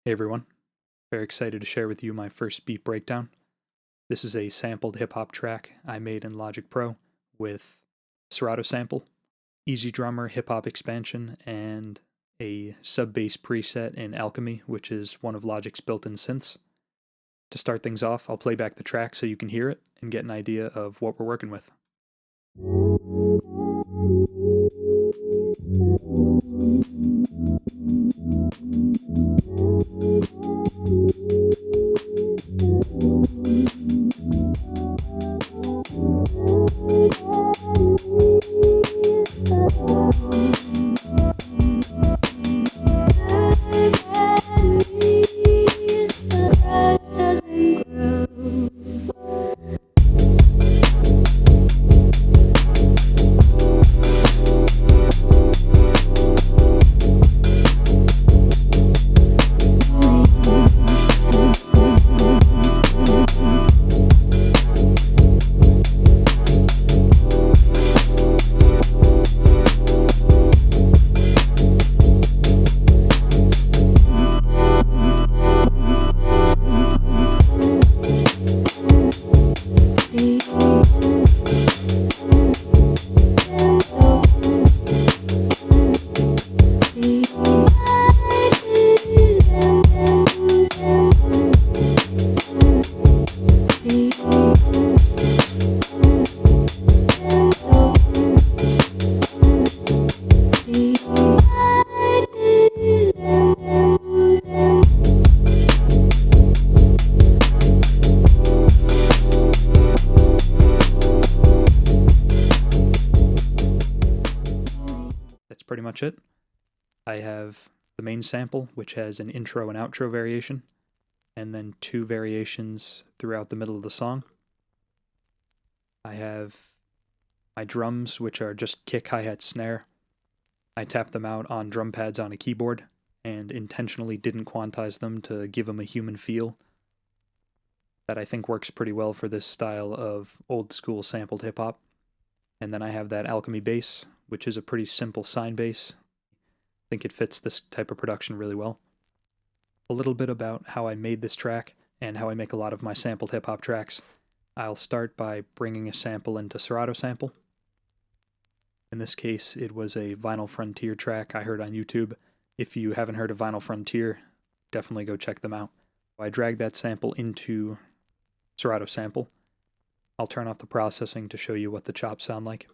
Hey everyone, very excited to share with you my first beat breakdown. This is a sampled hip-hop track I made in Logic Pro with Serato Sample, ezdrummer hip-hop expansion, and a sub-bass preset in Alchemy, which is one of Logic's built-in synths. To start things off, I'll play back the track so you can hear it and get an idea of what we're working with. That's pretty much it. I have the main sample, which has an intro and outro variation, and then 2 variations throughout the middle of the song. I have my drums, which are just kick, hi-hat, snare. I tapped them out on drum pads on a keyboard and intentionally didn't quantize them to give them a human feel that I think works pretty well for this style of old school sampled hip-hop. And then I have that Alchemy bass, which is a pretty simple sine bass. I think it fits this type of production really well. A little bit about how I made this track and how I make a lot of my sampled hip-hop tracks. I'll start by bringing a sample into Serato Sample. In this case, it was a Vinyl Frontier track I heard on YouTube. If you haven't heard of Vinyl Frontier, definitely go check them out. I dragged that sample into Serato Sample. I'll turn off the processing to show you what the chops sound like.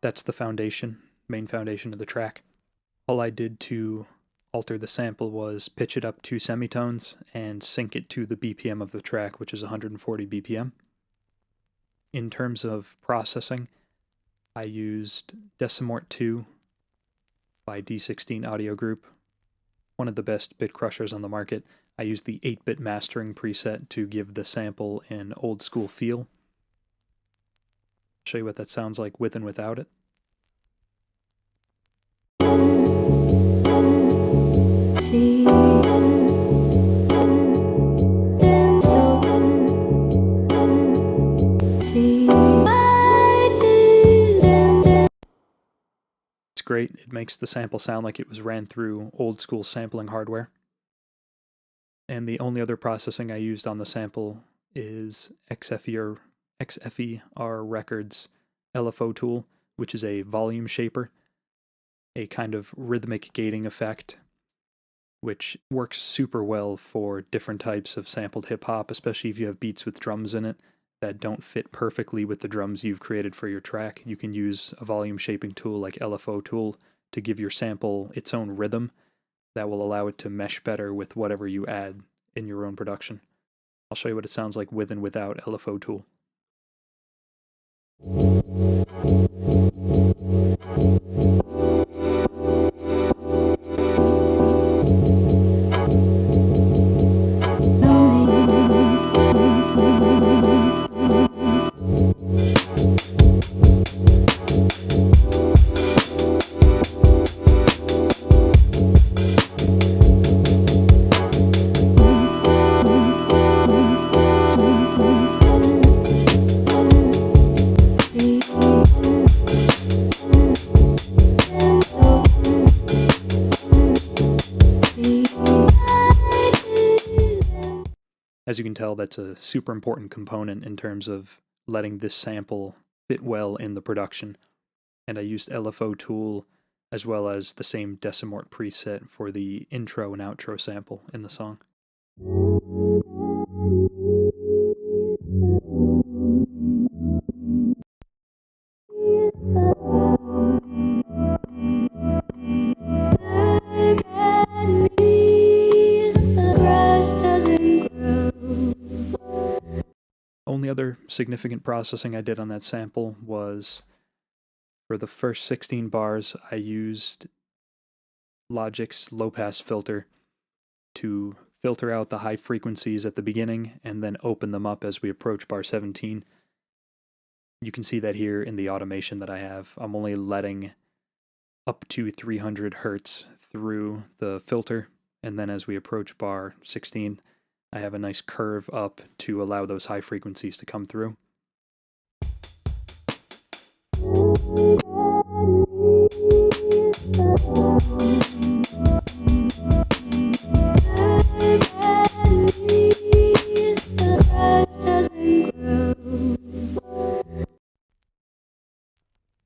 That's the foundation, main foundation of the track. All I did to alter the sample was pitch it up 2 semitones and sync it to the BPM of the track, which is 140 BPM. In terms of processing, I used Decimort 2 by D16 Audio Group, one of the best bit crushers on the market. I used the 8-bit mastering preset to give the sample an old school feel. Show you what that sounds like with and without it. It's great. It makes the sample sound like it was ran through old school sampling hardware. And the only other processing I used on the sample is XFER Records LFO tool, which is a volume shaper, a kind of rhythmic gating effect, which works super well for different types of sampled hip-hop, especially if you have beats with drums in it that don't fit perfectly with the drums you've created for your track. You can use a volume shaping tool like LFO tool to give your sample its own rhythm that will allow it to mesh better with whatever you add in your own production. I'll show you what it sounds like with and without LFO tool. As you can tell, that's a super important component in terms of letting this sample fit well in the production. And I used LFO tool as well as the same decimort preset for the intro and outro sample in the song. Only other significant processing I did on that sample was for the first 16 bars, I used Logic's low-pass filter to filter out the high frequencies at the beginning and then open them up as we approach bar 17. You can see that here in the automation that I have. I'm only letting up to 300 hertz through the filter, and then as we approach bar 16, I have a nice curve up to allow those high frequencies to come through.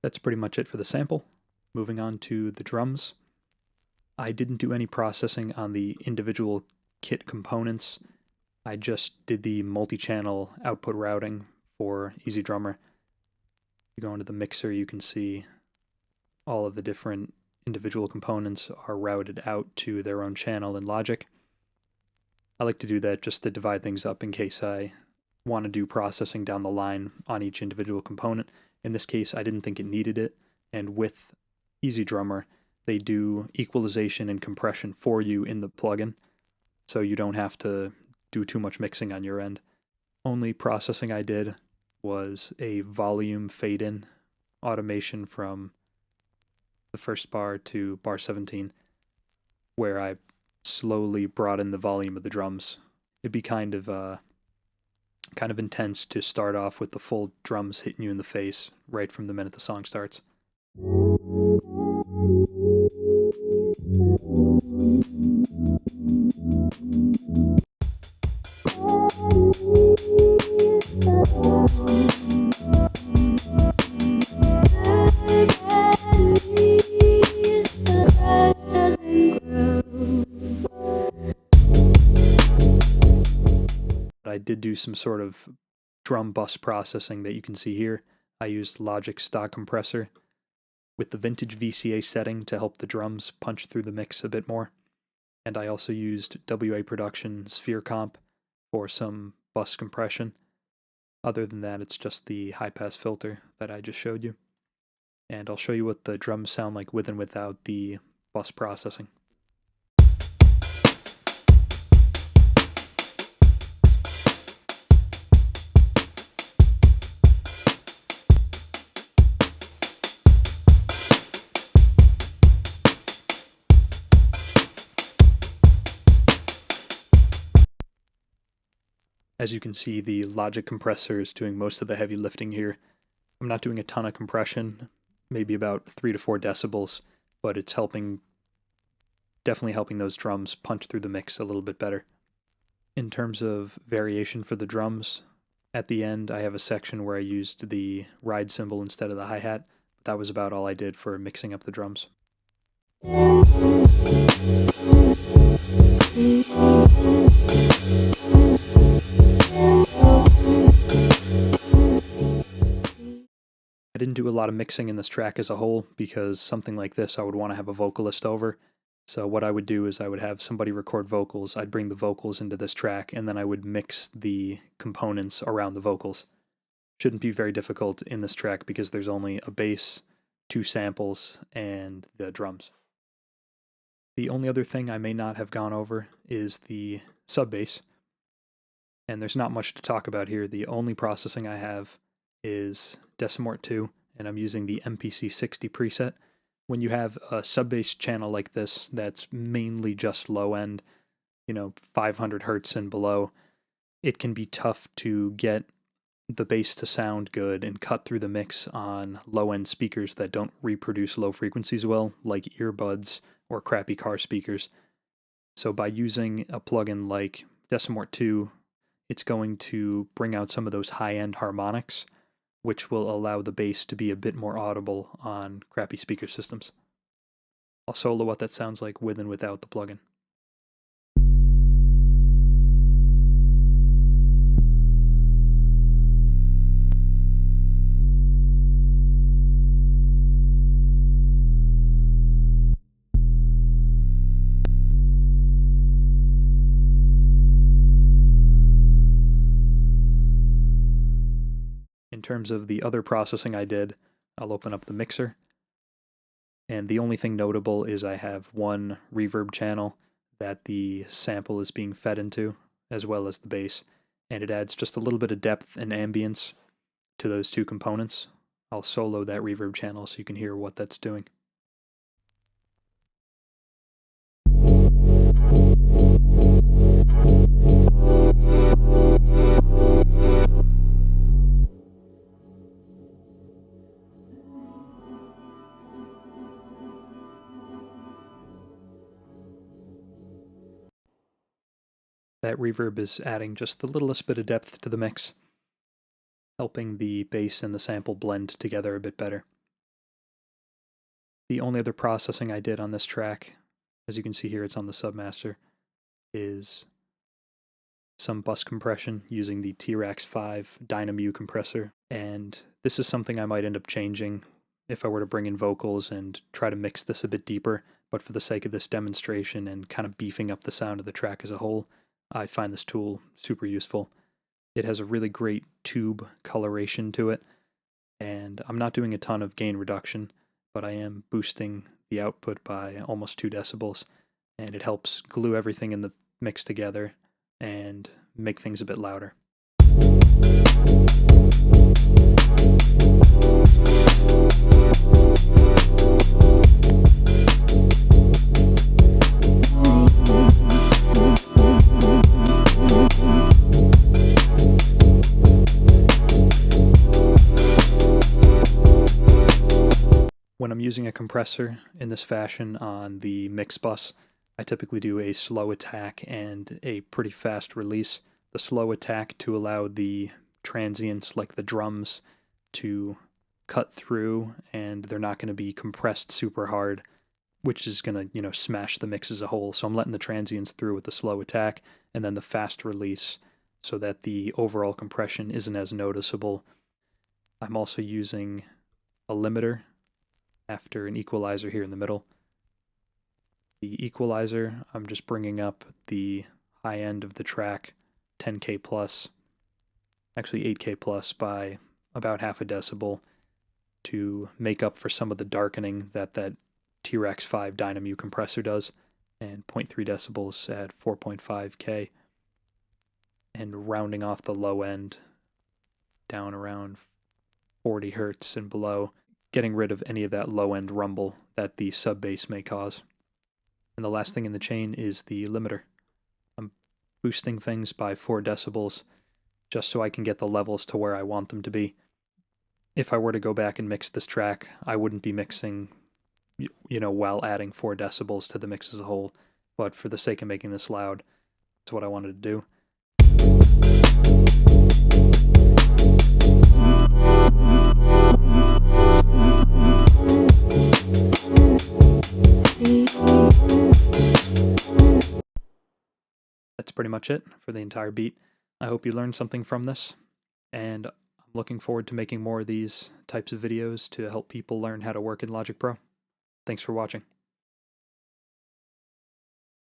That's pretty much it for the sample. Moving on to the drums. I didn't do any processing on the individual kit components. I just did the multi-channel output routing for ezdrummer. You go into the mixer, you can see all of the different individual components are routed out to their own channel in Logic. I like to do that just to divide things up in case I want to do processing down the line on each individual component. In this case, I didn't think it needed it, and with ezdrummer, they do equalization and compression for you in the plugin, so you don't have to do too much mixing on your end. Only processing I did was a volume fade-in automation from the first bar to bar 17, where I slowly brought in the volume of the drums. It'd be kind of intense to start off with the full drums hitting you in the face right from the minute the song starts. I did do some sort of drum bus processing that you can see here. I used Logic's stock compressor with the vintage VCA setting to help the drums punch through the mix a bit more. And I also used WA Production Sphere Comp for some bus compression. Other than that, it's just the high-pass filter that I just showed you. And I'll show you what the drums sound like with and without the bus processing. As you can see, the Logic compressor is doing most of the heavy lifting here. I'm not doing a ton of compression, maybe about 3 to 4 decibels, but it's definitely helping those drums punch through the mix a little bit better. In terms of variation for the drums, at the end I have a section where I used the ride cymbal instead of the hi-hat. That was about all I did for mixing up the drums. I didn't do a lot of mixing in this track as a whole because something like this I would want to have a vocalist over. So what I would do is I would have somebody record vocals, I'd bring the vocals into this track, and then I would mix the components around the vocals. Shouldn't be very difficult in this track because there's only a bass, 2 samples, and the drums. The only other thing I may not have gone over is the sub bass. And there's not much to talk about here. The only processing I have is Decimort 2, and I'm using the MPC 60 preset. When you have a sub-bass channel like this that's mainly just low end, 500 hertz and below, it can be tough to get the bass to sound good and cut through the mix on low-end speakers that don't reproduce low frequencies well, like earbuds or crappy car speakers. So by using a plugin like Decimort 2, it's going to bring out some of those high-end harmonics, which will allow the bass to be a bit more audible on crappy speaker systems. I'll solo what that sounds like with and without the plugin. In terms of the other processing I did, I'll open up the mixer. And the only thing notable is I have one reverb channel that the sample is being fed into, as well as the bass. And it adds just a little bit of depth and ambience to those two components. I'll solo that reverb channel so you can hear what that's doing. That reverb is adding just the littlest bit of depth to the mix, helping the bass and the sample blend together a bit better. The only other processing I did on this track, as you can see here, it's on the Submaster, is some bus compression using the T-Rax 5 Dynamu compressor. And this is something I might end up changing if I were to bring in vocals and try to mix this a bit deeper. But for the sake of this demonstration and kind of beefing up the sound of the track as a whole, I find this tool super useful. It has a really great tube coloration to it, and I'm not doing a ton of gain reduction, but I am boosting the output by almost 2 decibels, and it helps glue everything in the mix together and make things a bit louder. When I'm using a compressor in this fashion on the mix bus, I typically do a slow attack and a pretty fast release. The slow attack to allow the transients, like the drums, to cut through, and they're not going to be compressed super hard, which is going to, smash the mix as a whole. So I'm letting the transients through with the slow attack, and then the fast release, so that the overall compression isn't as noticeable. I'm also using a limiter after an equalizer here in the middle. The equalizer, I'm just bringing up the high end of the track, 10K plus, actually 8K plus by about half a decibel to make up for some of the darkening that T-Rax 5 Dynamu compressor does, and 0.3 decibels at 4.5K, and rounding off the low end down around 40 hertz and below, getting rid of any of that low-end rumble that the sub bass may cause. And the last thing in the chain is the limiter. I'm boosting things by 4 decibels just so I can get the levels to where I want them to be. If I were to go back and mix this track, I wouldn't be mixing, while adding 4 decibels to the mix as a whole. But for the sake of making this loud, that's what I wanted to do. That's pretty much it for the entire beat. I hope you learned something from this, and I'm looking forward to making more of these types of videos to help people learn how to work in Logic Pro. Thanks for watching.